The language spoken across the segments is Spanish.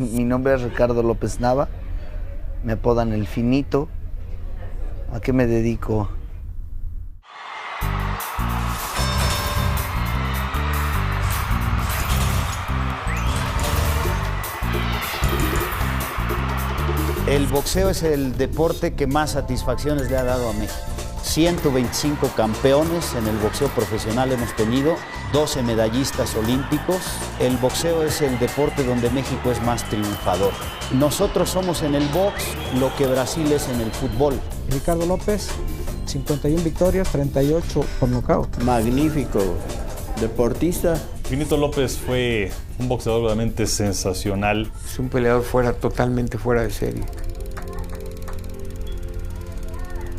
Mi nombre es Ricardo López Nava, me apodan El Finito. ¿A qué me dedico? El boxeo es el deporte que más satisfacciones le ha dado a México. 125 campeones en el boxeo profesional hemos tenido, 12 medallistas olímpicos. El boxeo es el deporte donde México es más triunfador. Nosotros somos en el box lo que Brasil es en el fútbol. Ricardo López, 51 victorias, 38 por nocaut. Magnífico deportista. Finito López fue un boxeador realmente sensacional. Es un peleador totalmente fuera de serie.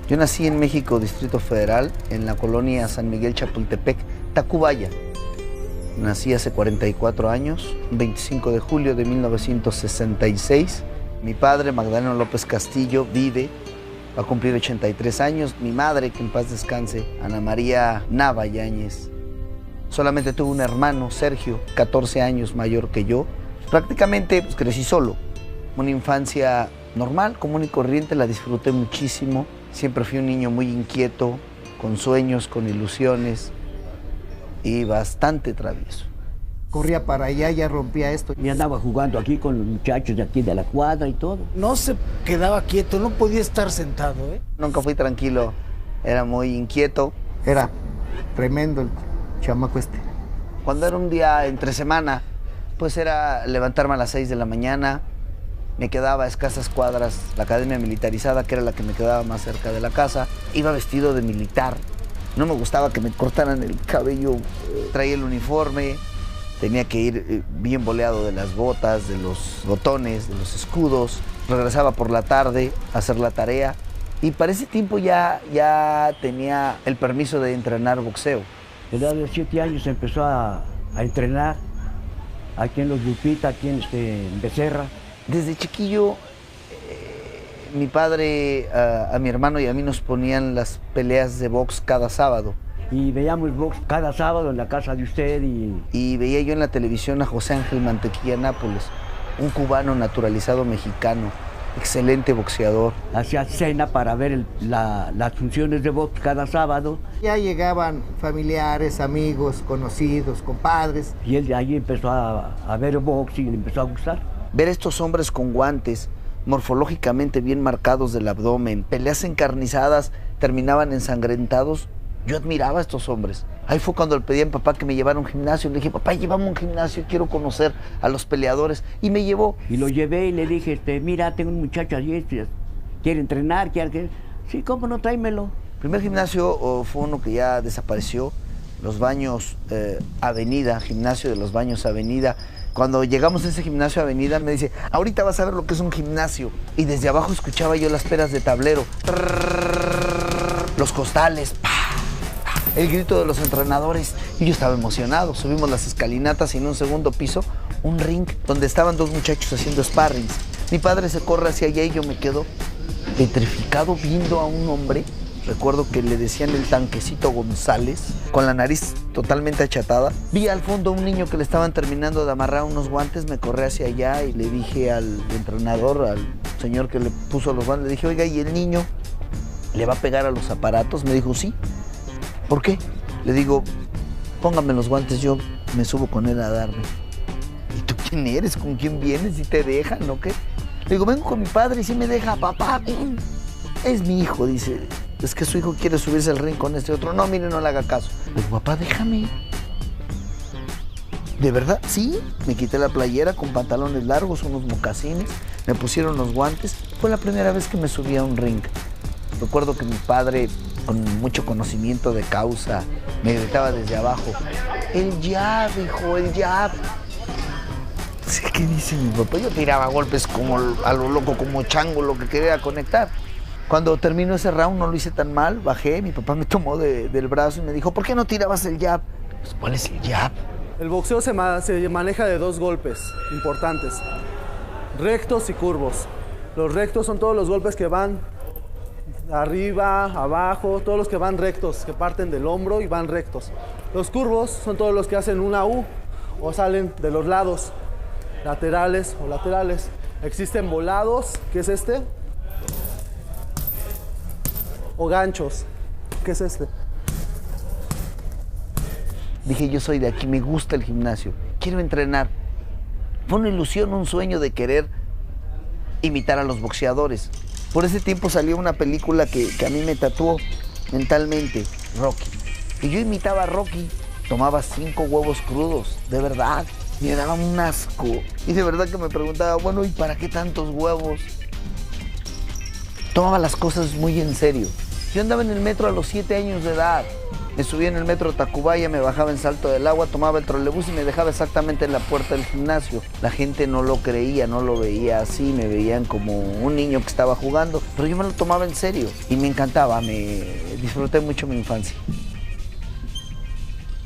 Yo nací en México, Distrito Federal, en la colonia San Miguel Chapultepec, Tacubaya. Nací hace 44 años, 25 de julio de 1966. Mi padre, Magdaleno López Castillo, vive, va a cumplir 83 años. Mi madre, que en paz descanse, Ana María Nava Yáñez. Solamente tuve un hermano, Sergio, 14 años mayor que yo. Prácticamente crecí solo. Una infancia normal, común y corriente, la disfruté muchísimo. Siempre fui un niño muy inquieto, con sueños, con ilusiones y bastante travieso. Corría para allá, ya rompía esto. Y andaba jugando aquí con los muchachos de aquí de la cuadra y todo. No se quedaba quieto, no podía estar sentado, ¿eh? Nunca fui tranquilo, era muy inquieto. Era tremendo el chamaco este. Cuando era un día entre semana, pues era levantarme a las 6 de la mañana. Me quedaba a escasas cuadras la academia militarizada, que era la que me quedaba más cerca de la casa. Iba vestido de militar. No me gustaba que me cortaran el cabello. Traía el uniforme. Tenía que ir bien boleado de las botas, de los botones, de los escudos. Regresaba por la tarde a hacer la tarea. Y para ese tiempo ya tenía el permiso de entrenar boxeo. A la edad de 7 años empezó a entrenar aquí en Los Lupita, aquí en Becerra. Desde chiquillo, mi padre, a mi hermano y a mí nos ponían las peleas de box cada sábado. Y veíamos box cada sábado en la casa de usted. Y veía yo en la televisión a José Ángel Mantequilla Nápoles, un cubano naturalizado mexicano, excelente boxeador. Hacía cena para ver las funciones de box cada sábado. Ya llegaban familiares, amigos, conocidos, compadres. Y él de ahí empezó a ver box y le empezó a gustar. Ver estos hombres con guantes, morfológicamente bien marcados del abdomen, peleas encarnizadas, terminaban ensangrentados. Yo admiraba a estos hombres. Ahí fue cuando le pedí a mi papá que me llevara a un gimnasio. Le dije, papá, llévame a un gimnasio, quiero conocer a los peleadores. Y me llevó. Y lo llevé y le dije, mira, tengo un muchacho allí, quiere entrenar, Sí, ¿cómo no? Tráemelo. El primer gimnasio fue uno que ya desapareció, Los Baños Avenida, gimnasio de Los Baños Avenida. Cuando llegamos a ese gimnasio Avenida, me dice, ahorita vas a ver lo que es un gimnasio. Y desde abajo escuchaba yo las peras de tablero, los costales, el grito de los entrenadores. Y yo estaba emocionado. Subimos las escalinatas y en un segundo piso, un ring donde estaban dos muchachos haciendo sparrings. Mi padre se corre hacia allá y yo me quedo petrificado viendo a un hombre. Recuerdo que le decían el Tanquecito González, con la nariz totalmente achatada. Vi al fondo a un niño que le estaban terminando de amarrar unos guantes, me corrí hacia allá y le dije al entrenador, al señor que le puso los guantes, le dije, oiga, ¿y el niño le va a pegar a los aparatos? Me dijo, sí. ¿Por qué? Le digo, póngame los guantes, yo me subo con él a darme. ¿Y tú quién eres? ¿Con quién vienes? ¿Y te dejan o qué? Le digo, vengo con mi padre y sí me deja, papá, ven. Es mi hijo, dice. Es que su hijo quiere subirse al ring con este otro. No, mire, no le haga caso. Le digo, papá, déjame. ¿De verdad? Sí. Me quité la playera con pantalones largos, unos mocasines, me pusieron los guantes. Fue la primera vez que me subí a un ring. Recuerdo que mi padre, con mucho conocimiento de causa, me gritaba desde abajo, el jab, hijo, el jab. ¿Qué dice mi papá? Yo tiraba golpes como a lo loco, como chango, lo que quería conectar. Cuando terminó ese round no lo hice tan mal, bajé, mi papá me tomó del brazo y me dijo, ¿por qué no tirabas el jab? Pues, ¿cuál es el jab? El boxeo se maneja de dos golpes importantes, rectos y curvos. Los rectos son todos los golpes que van arriba, abajo, todos los que van rectos, que parten del hombro y van rectos. Los curvos son todos los que hacen una U o salen de los lados. laterales o laterales. Existen volados, que es este, o ganchos, que es este. Dije, yo soy de aquí, me gusta el gimnasio, quiero entrenar. Fue una ilusión, un sueño de querer imitar a los boxeadores. Por ese tiempo salió una película que a mí me tatuó mentalmente, Rocky. Y yo imitaba a Rocky, tomaba 5 huevos crudos, de verdad. Me daba un asco. Y de verdad que me preguntaba, bueno, ¿y para qué tantos huevos? Tomaba las cosas muy en serio. Yo andaba en el metro a los 7 años de edad. Me subía en el metro Tacubaya, me bajaba en Salto del Agua, tomaba el trolebús y me dejaba exactamente en la puerta del gimnasio. La gente no lo creía, no lo veía así, me veían como un niño que estaba jugando, pero yo me lo tomaba en serio y me encantaba, disfruté mucho mi infancia.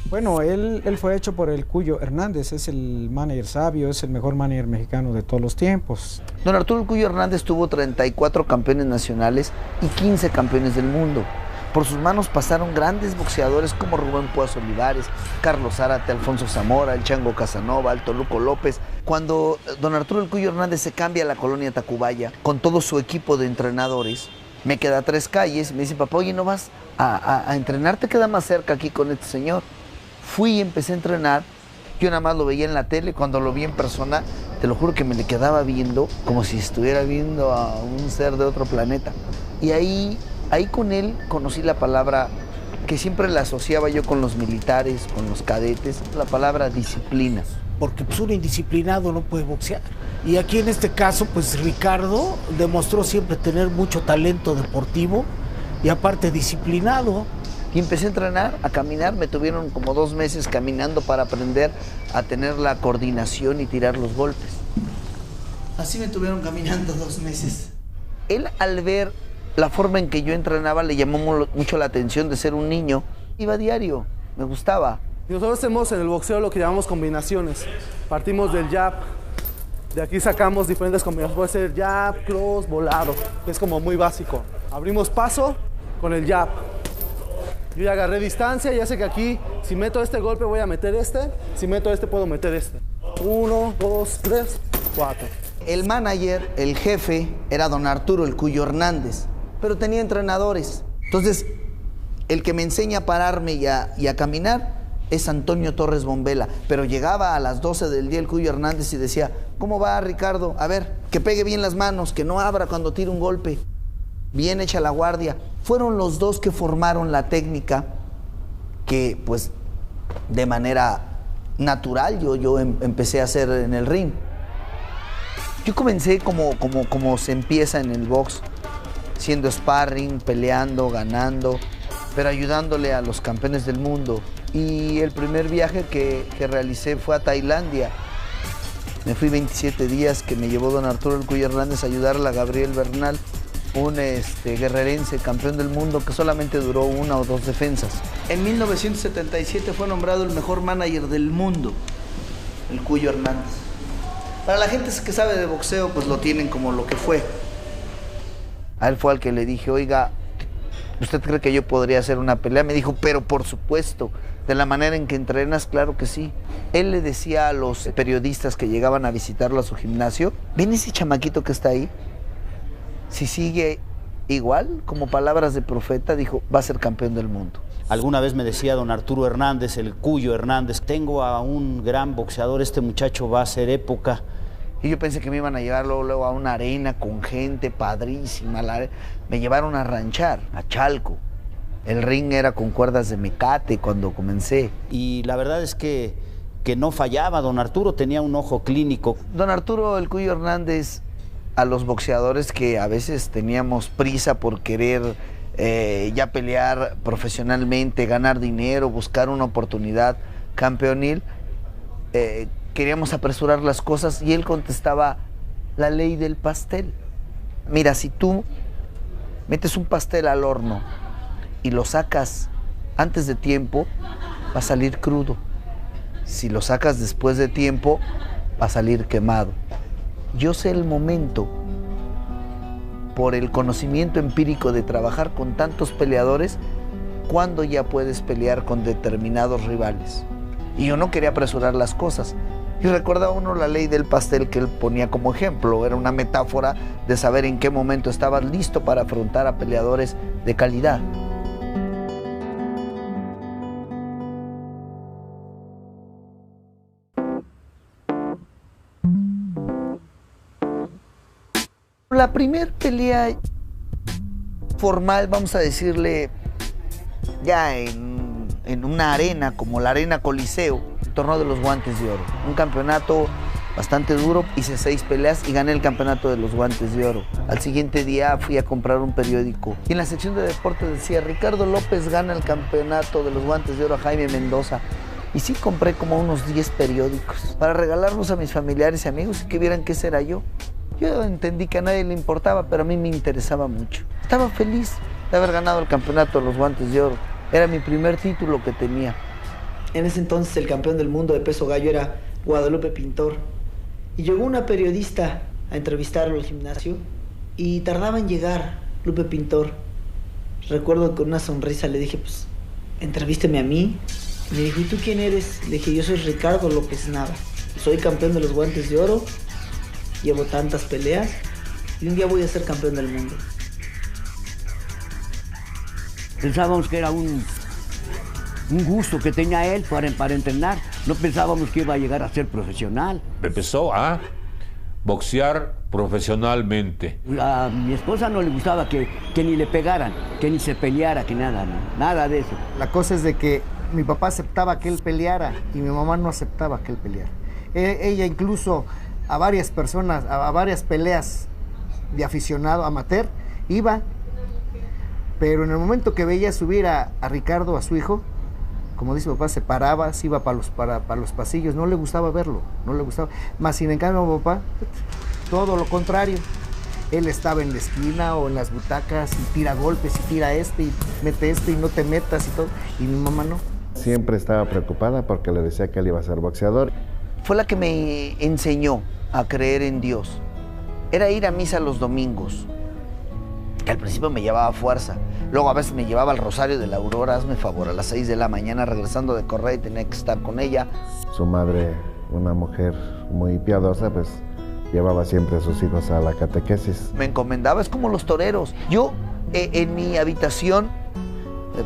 Bueno, él fue hecho por el Cuyo Hernández, es el manager sabio, es el mejor manager mexicano de todos los tiempos. Don Arturo El Cuyo Hernández tuvo 34 campeones nacionales y 15 campeones del mundo. Por sus manos pasaron grandes boxeadores como Rubén Puas Olivares, Carlos Zárate, Alfonso Zamora, el Chango Casanova, el Toluco López. Cuando don Arturo El Cuyo Hernández se cambia a la colonia Tacubaya con todo su equipo de entrenadores, me queda a 3 calles, me dice, papá, oye, ¿no vas a entrenar? Te queda más cerca aquí con este señor. Fui y empecé a entrenar. Yo nada más lo veía en la tele, cuando lo vi en persona, te lo juro que me le quedaba viendo como si estuviera viendo a un ser de otro planeta. Y ahí con él conocí la palabra que siempre la asociaba yo con los militares, con los cadetes, la palabra disciplina. Porque pues un indisciplinado no puede boxear. Y aquí en este caso, pues Ricardo demostró siempre tener mucho talento deportivo y aparte disciplinado. Y empecé a entrenar, a caminar, me tuvieron como 2 meses caminando para aprender a tener la coordinación y tirar los golpes. Así me tuvieron caminando 2 meses. Él, al ver la forma en que yo entrenaba, le llamó mucho la atención de ser un niño. Iba a diario, me gustaba. Y nosotros hacemos en el boxeo lo que llamamos combinaciones. Partimos del jab, de aquí sacamos diferentes combinaciones. Puede ser jab, cross, volado, que es como muy básico. Abrimos paso con el jab. Yo ya agarré distancia, ya sé que aquí, si meto este golpe voy a meter este, si meto este puedo meter este. 1, 2, 3, 4. El manager, el jefe, era don Arturo El Cuyo Hernández, pero tenía entrenadores. Entonces, el que me enseña a pararme y a caminar es Antonio Torres Bombela. Pero llegaba a las 12 del día El Cuyo Hernández y decía, ¿cómo va, Ricardo? A ver, que pegue bien las manos, que no abra cuando tire un golpe. Bien hecha la guardia. Fueron los dos que formaron la técnica que, pues, de manera natural yo empecé a hacer en el ring. Yo comencé como se empieza en el box, siendo sparring, peleando, ganando, pero ayudándole a los campeones del mundo. Y el primer viaje que realicé fue a Tailandia. Me fui 27 días, que me llevó don Arturo El Cuyo Hernández a ayudarle a Gabriel Bernal, un guerrerense, campeón del mundo, que solamente duró 1 o 2 defensas. En 1977 fue nombrado el mejor manager del mundo, El Cuyo Hernández. Para la gente que sabe de boxeo, pues lo tienen como lo que fue. A él fue al que le dije, oiga, ¿usted cree que yo podría hacer una pelea? Me dijo, pero por supuesto, de la manera en que entrenas, claro que sí. Él le decía a los periodistas que llegaban a visitarlo a su gimnasio, ¿ven ese chamaquito que está ahí? Si sigue igual, como palabras de profeta, dijo, va a ser campeón del mundo. Alguna vez me decía don Arturo Hernández, El Cuyo Hernández, tengo a un gran boxeador, este muchacho va a hacer época. Y yo pensé que me iban a llevar luego a una arena con gente padrísima. Me llevaron a ranchar, a Chalco. El ring era con cuerdas de mecate cuando comencé. Y la verdad es que no fallaba, don Arturo tenía un ojo clínico. Don Arturo El Cuyo Hernández, a los boxeadores que a veces teníamos prisa por querer ya pelear profesionalmente, ganar dinero, buscar una oportunidad campeonil, queríamos apresurar las cosas y él contestaba la ley del pastel. Mira, si tú metes un pastel al horno y lo sacas antes de tiempo, va a salir crudo. Si lo sacas después de tiempo, va a salir quemado. Yo sé el momento, por el conocimiento empírico de trabajar con tantos peleadores, cuándo ya puedes pelear con determinados rivales. Y yo no quería apresurar las cosas. Y recordaba uno la ley del pastel que él ponía como ejemplo. Era una metáfora de saber en qué momento estabas listo para afrontar a peleadores de calidad. La primer pelea formal, vamos a decirle, ya en una arena como la Arena Coliseo, el torneo de los Guantes de Oro. Un campeonato bastante duro, hice 6 peleas y gané el campeonato de los Guantes de Oro. Al siguiente día fui a comprar un periódico y en la sección de deportes decía: Ricardo López gana el campeonato de los Guantes de Oro a Jaime Mendoza. Y sí compré como unos 10 periódicos para regalarlos a mis familiares y amigos y que vieran qué era yo. Yo entendí que a nadie le importaba, pero a mí me interesaba mucho. Estaba feliz de haber ganado el campeonato de los Guantes de Oro. Era mi primer título que tenía. En ese entonces el campeón del mundo de peso gallo era Guadalupe Pintor. Y llegó una periodista a entrevistarlo al gimnasio y tardaba en llegar Lupe Pintor. Recuerdo que con una sonrisa le dije: pues, entrevísteme a mí. Y me dijo: ¿y tú quién eres? Le dije: yo soy Ricardo López Nava. Soy campeón de los Guantes de Oro. Llevo tantas peleas y un día voy a ser campeón del mundo. Pensábamos que era un gusto que tenía él para entrenar. No pensábamos que iba a llegar a ser profesional. Empezó a boxear profesionalmente. A mi esposa no le gustaba que ni le pegaran, que ni se peleara, que nada de eso. La cosa es de que mi papá aceptaba que él peleara y mi mamá no aceptaba que él peleara. Ella incluso a varias personas, a varias peleas de aficionado amateur, iba, pero en el momento que veía subir a Ricardo, a su hijo, como dice mi papá, se paraba, se iba para los pasillos, no le gustaba verlo, no le gustaba. Más sin en cambio mi papá, todo lo contrario. Él estaba en la esquina o en las butacas y tira golpes y tira y mete y no te metas y todo, y mi mamá no. Siempre estaba preocupada porque le decía que él iba a ser boxeador. Fue la que me enseñó a creer en Dios. Era ir a misa los domingos, que al principio me llevaba fuerza. Luego a veces me llevaba al Rosario de la Aurora, hazme favor, a las 6 de la mañana regresando de correr y tenía que estar con ella. Su madre, una mujer muy piadosa, pues llevaba siempre a sus hijos a la catequesis. Me encomendaba, es como los toreros. Yo en mi habitación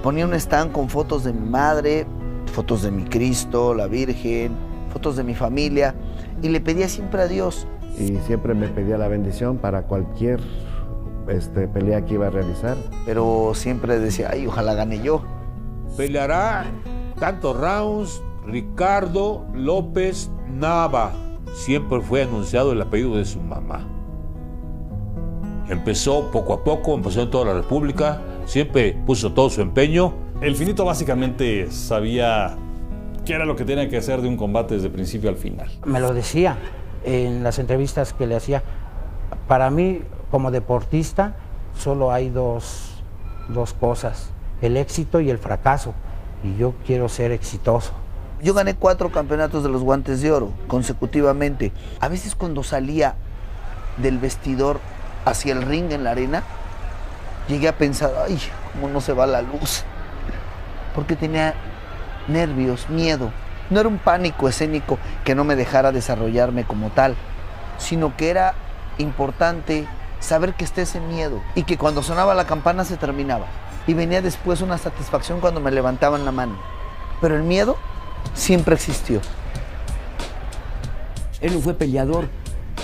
ponía un stand con fotos de mi madre, fotos de mi Cristo, la Virgen, fotos de mi familia, y le pedía siempre a Dios. Y siempre me pedía la bendición para cualquier pelea que iba a realizar. Pero siempre decía: ay, ojalá gane yo. Peleará tantos rounds Ricardo López Nava. Siempre fue anunciado el apellido de su mamá. Empezó poco a poco, empezó en toda la República, siempre puso todo su empeño. El Finito básicamente sabía qué era lo que tenía que hacer de un combate desde el principio al final. Me lo decía en las entrevistas que le hacía. Para mí, como deportista, solo hay dos cosas: el éxito y el fracaso. Y yo quiero ser exitoso. Yo gané 4 campeonatos de los Guantes de Oro consecutivamente. A veces cuando salía del vestidor hacia el ring en la arena, llegué a pensar: ay, cómo no se va la luz. Porque tenía nervios, miedo. No era un pánico escénico que no me dejara desarrollarme como tal, sino que era importante saber que esté ese miedo y que cuando sonaba la campana se terminaba. Y venía después una satisfacción cuando me levantaban la mano. Pero el miedo siempre existió. Él no fue peleador,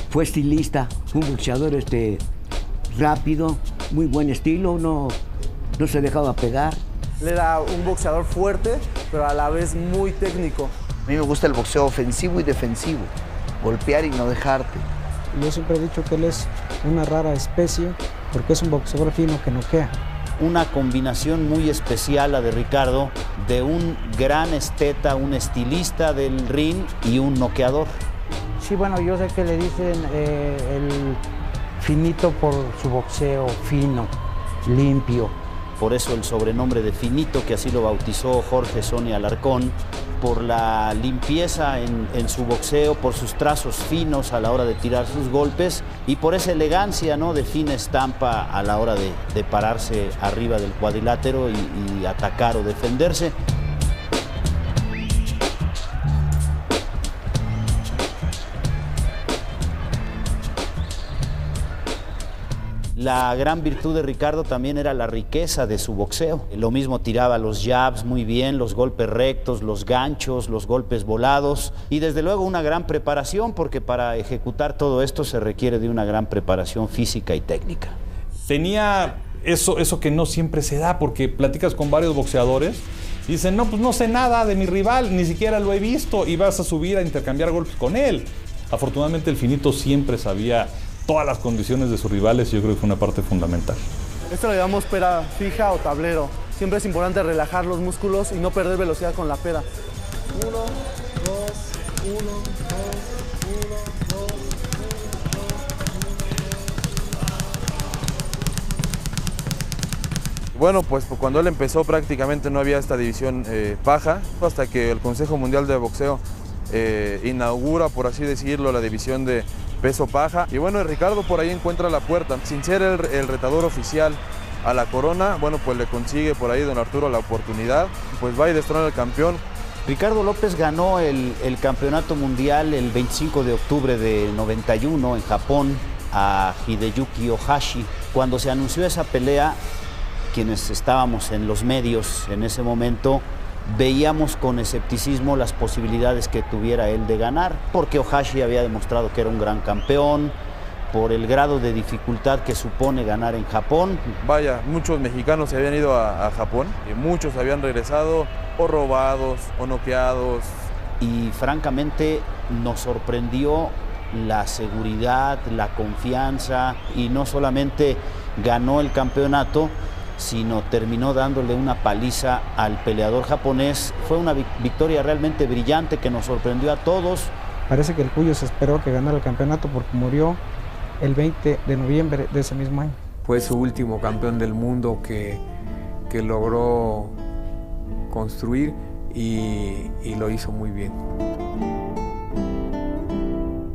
fue estilista, un boxeador rápido, muy buen estilo, no se dejaba pegar. Él era un boxeador fuerte, pero a la vez muy técnico. A mí me gusta el boxeo ofensivo y defensivo, golpear y no dejarte. Yo siempre he dicho que él es una rara especie porque es un boxeador fino que noquea. Una combinación muy especial la de Ricardo, de un gran esteta, un estilista del ring y un noqueador. Sí, bueno, yo sé que le dicen el Finito por su boxeo fino, limpio. Por eso el sobrenombre de Finito, que así lo bautizó Jorge Sonia Alarcón, por la limpieza en su boxeo, por sus trazos finos a la hora de tirar sus golpes y por esa elegancia, ¿no?, de fina estampa a la hora de pararse arriba del cuadrilátero y atacar o defenderse. La gran virtud de Ricardo también era la riqueza de su boxeo. Lo mismo tiraba los jabs muy bien, los golpes rectos, los ganchos, los golpes volados y desde luego una gran preparación, porque para ejecutar todo esto se requiere de una gran preparación física y técnica. Tenía eso que no siempre se da, porque platicas con varios boxeadores y dicen, no, pues no sé nada de mi rival, ni siquiera lo he visto, y vas a subir a intercambiar golpes con él. Afortunadamente el Finito siempre sabía todas las condiciones de sus rivales y yo creo que fue una parte fundamental. Esto lo llamamos pera fija o tablero. Siempre es importante relajar los músculos y no perder velocidad con la pera. 1, 2, 1, 2, 1, 2, 1. Bueno, pues cuando él empezó prácticamente no había esta división paja, hasta que el Consejo Mundial de Boxeo inaugura, por así decirlo, la división de peso paja. Y bueno, Ricardo por ahí encuentra la puerta. Sin ser el retador oficial a la corona, bueno, pues le consigue por ahí don Arturo la oportunidad, pues va y destrona al campeón. Ricardo López ganó el campeonato mundial el 25 de octubre de 91 en Japón a Hideyuki Ohashi. Cuando se anunció esa pelea, quienes estábamos en los medios en ese momento, veíamos con escepticismo las posibilidades que tuviera él de ganar, porque Ohashi había demostrado que era un gran campeón, por el grado de dificultad que supone ganar en Japón. Vaya, muchos mexicanos se habían ido a Japón y muchos habían regresado o robados o noqueados. Y francamente nos sorprendió la seguridad, la confianza, y no solamente ganó el campeonato, sino terminó dándole una paliza al peleador japonés. Fue una victoria realmente brillante que nos sorprendió a todos. Parece que el Cuyo se esperó que ganara el campeonato porque murió el 20 de noviembre de ese mismo año. Fue su último campeón del mundo que logró construir y lo hizo muy bien.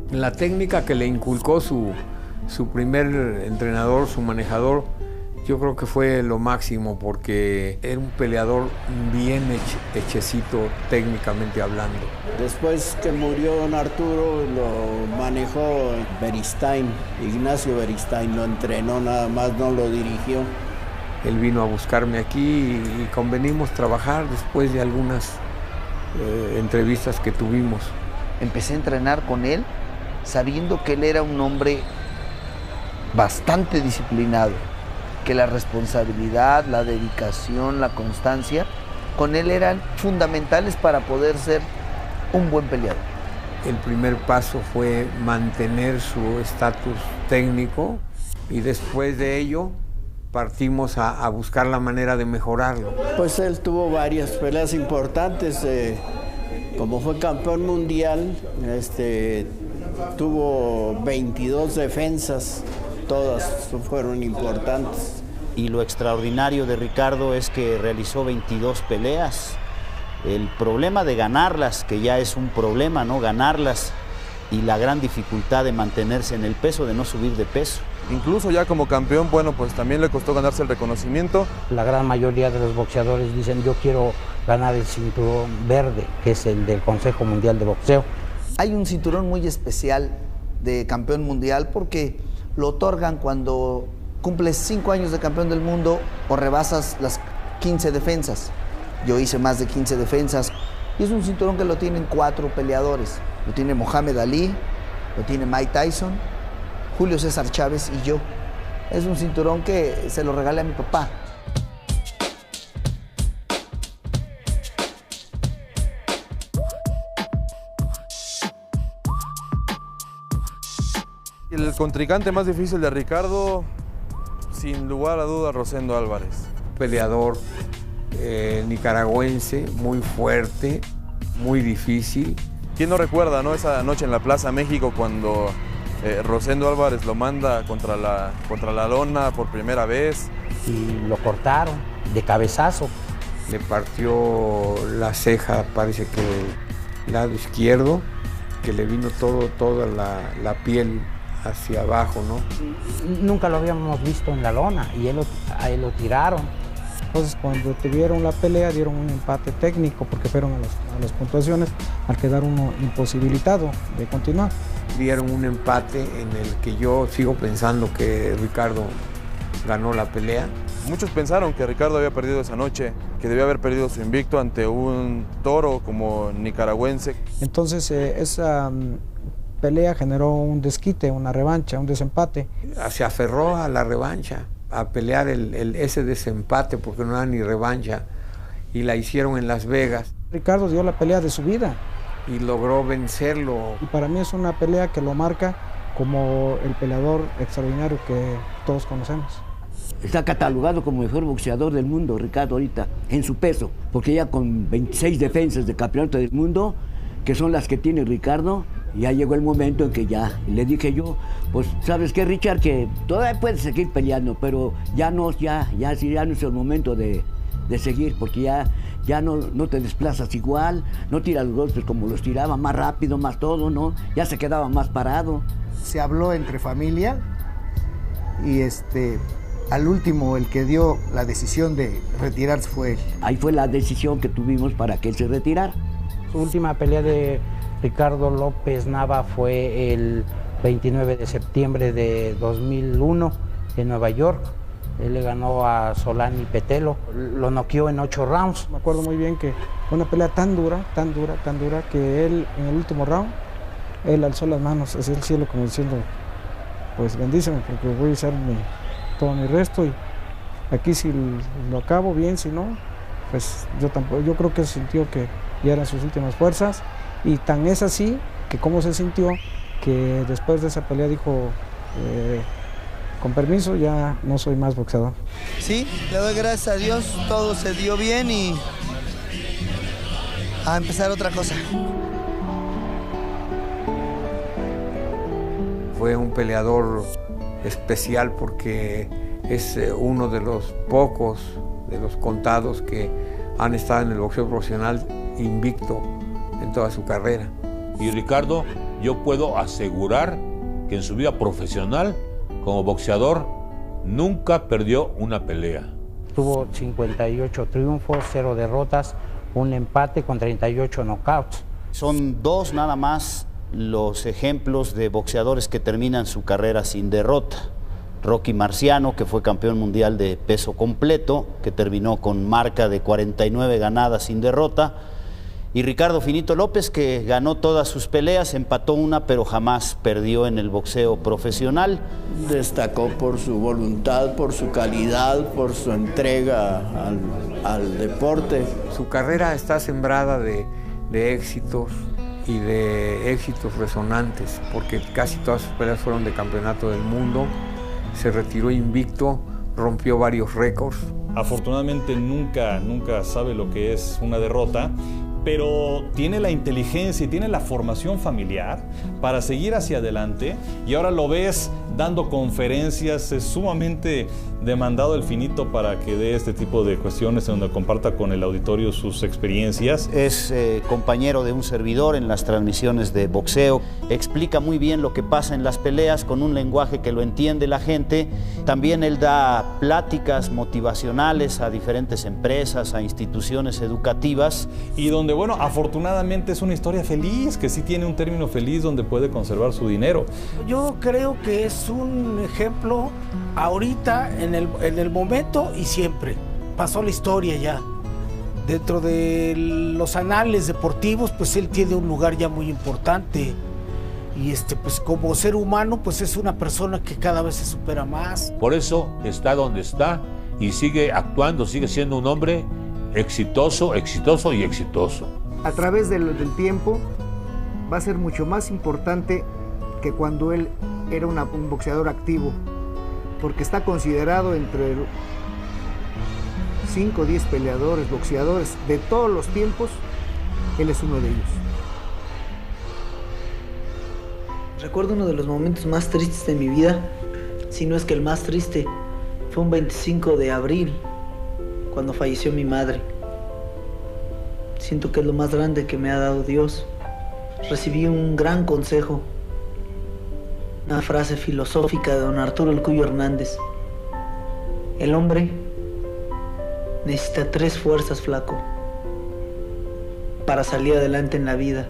La técnica que le inculcó su primer entrenador, su manejador, yo creo que fue lo máximo, porque era un peleador bien hechecito técnicamente hablando. Después que murió don Arturo, lo manejó Beristain, Ignacio Beristain, lo entrenó nada más, no lo dirigió. Él vino a buscarme aquí y convenimos trabajar después de algunas entrevistas que tuvimos. Empecé a entrenar con él sabiendo que él era un hombre bastante disciplinado, que la responsabilidad, la dedicación, la constancia, con él eran fundamentales para poder ser un buen peleador. El primer paso fue mantener su estatus técnico y después de ello partimos a buscar la manera de mejorarlo. Pues él tuvo varias peleas importantes, como fue campeón mundial, tuvo 22 defensas. Todas fueron importantes. Y lo extraordinario de Ricardo es que realizó 22 peleas. El problema de ganarlas, que ya es un problema, ¿no? Ganarlas, y la gran dificultad de mantenerse en el peso, de no subir de peso. Incluso ya como campeón, bueno, pues también le costó ganarse el reconocimiento. La gran mayoría de los boxeadores dicen, yo quiero ganar el cinturón verde, que es el del Consejo Mundial de Boxeo. Hay un cinturón muy especial de campeón mundial porque lo otorgan cuando cumples 5 años de campeón del mundo o rebasas las 15 defensas. Yo hice más de 15 defensas y es un cinturón que lo tienen 4 peleadores. Lo tiene Mohamed Ali, lo tiene Mike Tyson, Julio César Chávez y yo. Es un cinturón que se lo regalé a mi papá. El contrincante más difícil de Ricardo, sin lugar a dudas, Rosendo Álvarez. Peleador nicaragüense, muy fuerte, muy difícil. ¿Quién no recuerda, no, esa noche en la Plaza México cuando Rosendo Álvarez lo manda contra la lona por primera vez? Y lo cortaron de cabezazo. Le partió la ceja, parece que del lado izquierdo, que le vino toda la piel hacia abajo, ¿no? Nunca lo habíamos visto en la lona y a él lo tiraron. Entonces cuando tuvieron la pelea dieron un empate técnico porque fueron a las puntuaciones, al quedar uno imposibilitado de continuar. Dieron un empate en el que yo sigo pensando que Ricardo ganó la pelea. Muchos pensaron que Ricardo había perdido esa noche, que debía haber perdido su invicto ante un toro como nicaragüense. Entonces esa pelea generó un desquite, una revancha, un desempate. Se aferró a la revancha, a pelear ese desempate, porque no era ni revancha, y la hicieron en Las Vegas. Ricardo dio la pelea de su vida. Y logró vencerlo. Y para mí es una pelea que lo marca como el peleador extraordinario que todos conocemos. Está catalogado como el mejor boxeador del mundo, Ricardo, ahorita, en su peso, porque ya con 26 defensas de campeonato del mundo, que son las que tiene Ricardo, ya llegó el momento en que ya le dije yo, pues, ¿sabes qué, Richard? Que todavía puedes seguir peleando, pero ya no es el momento de seguir, porque ya no te desplazas igual, no tiras los golpes como los tiraba, más rápido, más todo, ¿no? Ya se quedaba más parado. Se habló entre familia y al último el que dio la decisión de retirarse fue él. Ahí fue la decisión que tuvimos para que él se retirara. Su última pelea de Ricardo López Nava fue el 29 de septiembre de 2001 en Nueva York. Él le ganó a Solani Petelo, lo noqueó en 8 rounds. Me acuerdo muy bien que fue una pelea tan dura, que él en el último round, él alzó las manos hacia el cielo como diciendo, pues bendíceme porque voy a usar todo mi resto y aquí si lo acabo bien, si no, pues yo creo que sintió que ya eran sus últimas fuerzas y tan es así que cómo se sintió que después de esa pelea dijo, con permiso, ya no soy más boxeador. Sí, le doy gracias a Dios, todo se dio bien y a empezar otra cosa. Fue un peleador especial porque es uno de los pocos, de los contados que han estado en el boxeo profesional invicto en toda su carrera. Y Ricardo, yo puedo asegurar que en su vida profesional, como boxeador, nunca perdió una pelea. Tuvo 58 triunfos, 0 derrotas, un empate con 38 knockouts. Son 2 nada más los ejemplos de boxeadores que terminan su carrera sin derrota. Rocky Marciano, que fue campeón mundial de peso completo, que terminó con marca de 49 ganadas sin derrota. Y Ricardo Finito López, que ganó todas sus peleas, empató una, pero jamás perdió en el boxeo profesional. Destacó por su voluntad, por su calidad, por su entrega al deporte. Su carrera está sembrada de éxitos y de éxitos resonantes, porque casi todas sus peleas fueron de campeonato del mundo. Se retiró invicto, rompió varios récords. Afortunadamente nunca sabe lo que es una derrota, pero tiene la inteligencia y tiene la formación familiar para seguir hacia adelante, y ahora lo ves dando conferencias. Es sumamente demandado el Finito para que dé este tipo de cuestiones en donde comparta con el auditorio sus experiencias. Es compañero de un servidor en las transmisiones de boxeo, explica muy bien lo que pasa en las peleas con un lenguaje que lo entiende la gente. También él da pláticas motivacionales a diferentes empresas, a instituciones educativas. Y donde, bueno, afortunadamente es una historia feliz, que sí tiene un término feliz donde puede conservar su dinero. Yo creo que es un ejemplo ahorita, en el momento y siempre. Pasó la historia ya. Dentro de los anales deportivos, pues él tiene un lugar ya muy importante. Y pues como ser humano, pues es una persona que cada vez se supera más. Por eso está donde está y sigue actuando, sigue siendo un hombre exitoso, exitoso y exitoso. A través del tiempo va a ser mucho más importante que cuando él era un boxeador activo, porque está considerado entre 5 o 10 peleadores, boxeadores de todos los tiempos. Él es uno de ellos. Recuerdo uno de los momentos más tristes de mi vida, si no es que el más triste, fue un 25 de abril, cuando falleció mi madre. Siento que es lo más grande que me ha dado Dios. Recibí un gran consejo, una frase filosófica de don Arturo El Cuyo Hernández. El hombre necesita 3 fuerzas, flaco, para salir adelante en la vida.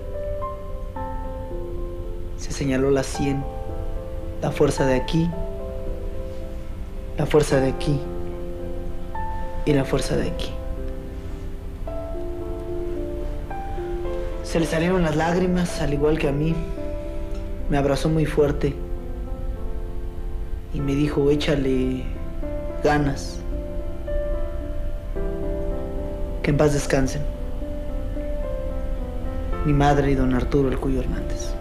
Se señaló las 100, la fuerza de aquí, la fuerza de aquí y la fuerza de aquí. Se le salieron las lágrimas, al igual que a mí. Me abrazó muy fuerte y me dijo, échale ganas. Que en paz descansen mi madre y don Arturo El Cuyo Hernández.